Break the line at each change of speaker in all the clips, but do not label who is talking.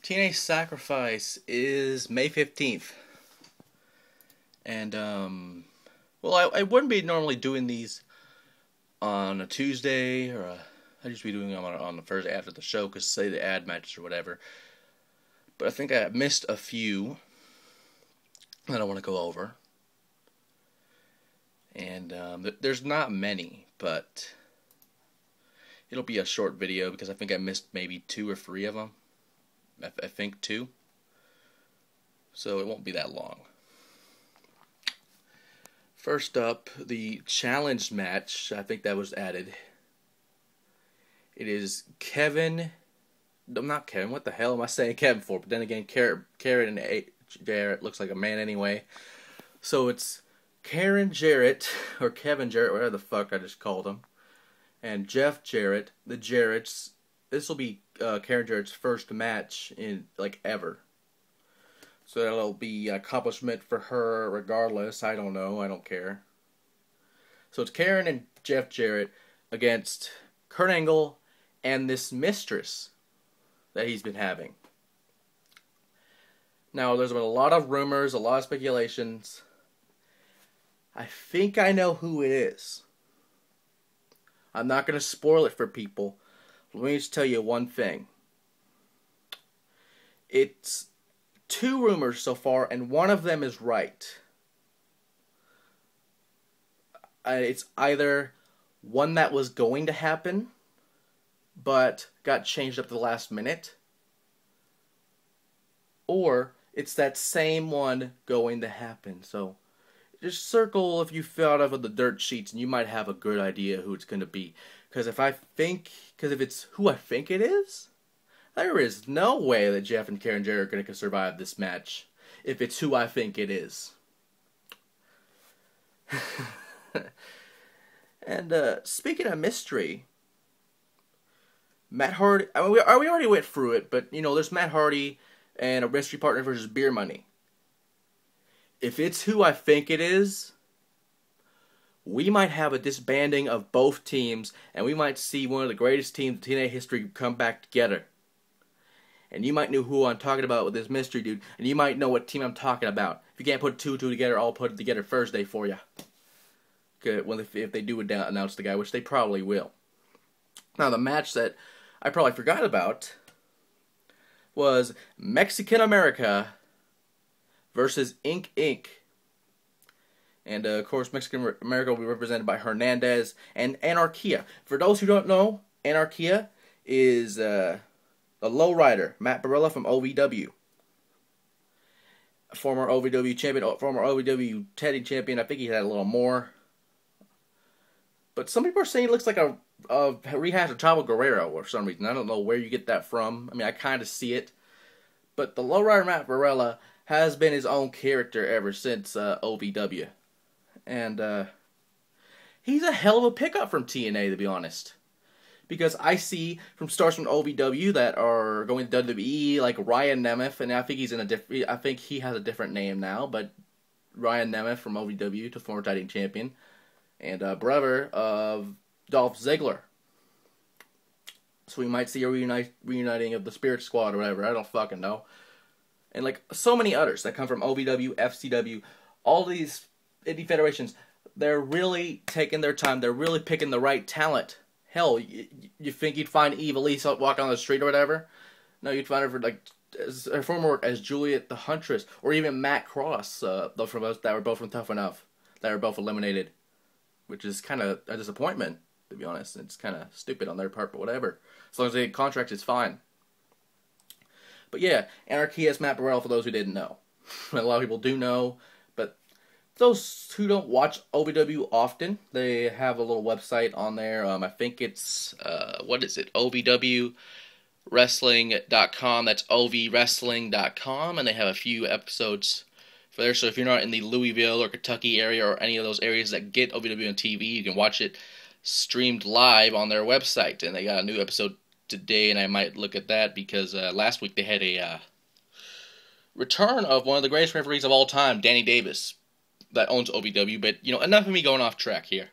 TNA Sacrifice is May 15th. And, well, I wouldn't be normally doing these on a Tuesday, or I'd just be doing them on the Thursday after the show, because say the ad matches or whatever. But I think I missed a few that I want to go over. And there's not many, but it'll be a short video because I think I missed maybe 2 or 3 of them. I think 2. So it won't be that long. First up, the challenge match. I think that was added. It is Kevin. I'm not Kevin. What the hell am I saying Kevin for? But then again, Karen and Jarrett looks like a man anyway. So it's Karen Jarrett, or Kevin Jarrett, whatever the fuck I just called him, and Jeff Jarrett, the Jarretts. This will be Karen Jarrett's first match in, like, ever. So that'll be an accomplishment for her regardless. I don't know. I don't care. So it's Karen and Jeff Jarrett against Kurt Angle and this mistress that he's been having. Now, there's been a lot of rumors, a lot of speculations. I think I know who it is. I'm not going to spoil it for people. Let me just tell you one thing. It's 2 rumors so far, and one of them is right. It's either one that was going to happen, but got changed up to the last minute, or it's that same one going to happen. So just circle if you fell out of the dirt sheets, and you might have a good idea who it's going to be. Because if it's who I think it is, there is no way that Jeff and Karen Jarrett are going to survive this match if it's who I think it is. And speaking of mystery, Matt Hardy. I mean, we already went through it, but you know, there's Matt Hardy and a mystery partner versus Beer Money. If it's who I think it is, we might have a disbanding of both teams, and we might see one of the greatest teams in TNA history come back together. And you might know who I'm talking about with this mystery dude, and you might know what team I'm talking about. If you can't put 2 and 2 together, I'll put it together Thursday for you. Good. Well, if they do announce the guy, which they probably will. Now, the match that I probably forgot about was Mexican America versus Inc. Inc. And, of course, Mexican America will be represented by Hernandez and Anarquia. For those who don't know, Anarquia is a lowrider, Matt Barella from OVW. Former OVW champion, former OVW Teddy champion. I think he had a little more. But some people are saying he looks like a rehash of Chavo Guerrero for some reason. I don't know where you get that from. I mean, I kind of see it. But the lowrider Matt Barella has been his own character ever since OVW. And he's a hell of a pickup from TNA, to be honest. Because I see from stars from OVW that are going to WWE, like Ryan Nemeth, and I think he has a different name now, but Ryan Nemeth from OVW, to former tag team champion, and brother of Dolph Ziggler. So we might see a reuniting of the Spirit Squad or whatever. I don't fucking know. And like so many others that come from OVW, FCW, all these indie federations, they're really taking their time. They're really picking the right talent. Hell, you think you'd find Eve Elise out walking on the street or whatever? No, you'd find her for like her former work as Juliet the Huntress, or even Matt Cross, those from us that were both from Tough Enough, that were both eliminated, which is kind of a disappointment, to be honest. It's kind of stupid on their part, but whatever. As long as they get contracts, it's fine. But yeah, Anarchy has Matt Burrell, for those who didn't know. A lot of people do know, but those who don't watch OVW often, they have a little website on there. I think it's, what is it? OVWwrestling.com. That's OVWrestling.com, and they have a few episodes for there. So if you're not in the Louisville or Kentucky area or any of those areas that get OVW on TV, you can watch it streamed live on their website. And they got a new episode today, and I might look at that because last week they had a return of one of the greatest referees of all time, Danny Davis, that owns OVW. But, you know, enough of me going off track here.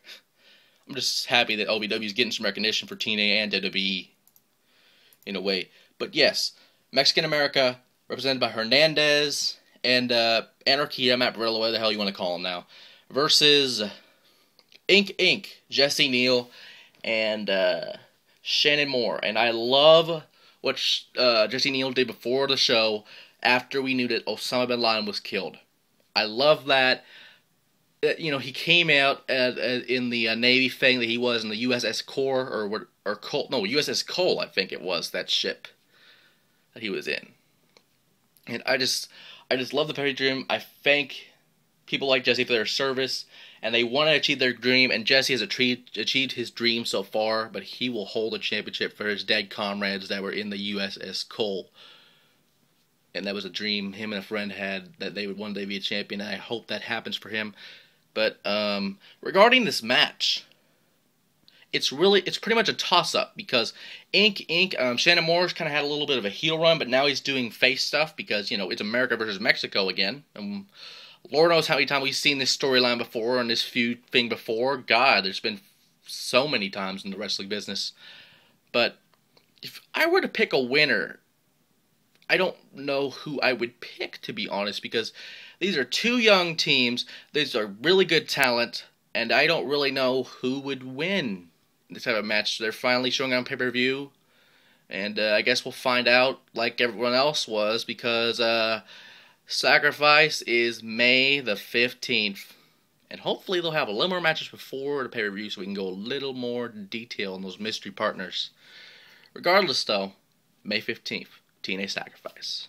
I'm just happy that OVW is getting some recognition for TNA and WWE in a way. But yes, Mexican America, represented by Hernandez and Anarquia, Matt Barillo, whatever the hell you want to call him now, versus Inc. Jesse Neal and Shannon Moore. And I love what Jesse Neal did before the show after we knew that Osama bin Laden was killed. I love that. He came out in the Navy thing that he was in the USS Core or Cole, no, USS Cole, I think it was, that ship that he was in. And I just love the Perry Dream. I thank people like Jesse for their service, and they want to achieve their dream, and Jesse has achieved his dream so far, but he will hold a championship for his dead comrades that were in the USS Cole. And that was a dream him and a friend had, that they would one day be a champion, and I hope that happens for him. But regarding this match, it's pretty much a toss-up because Shannon Moore's kind of had a little bit of a heel run, but now he's doing face stuff because, it's America versus Mexico again. Lord knows how many times we've seen this storyline before and this feud thing before. God, there's been so many times in the wrestling business. But if I were to pick a winner, I don't know who I would pick, to be honest, because these are two young teams. These are really good talent, and I don't really know who would win this type of match. They're finally showing on pay-per-view, and I guess we'll find out like everyone else was, because Sacrifice is May the 15th, and hopefully they'll have a little more matches before the pay-per-view so we can go a little more detail on those mystery partners. Regardless, though, May 15th, TNA Sacrifice.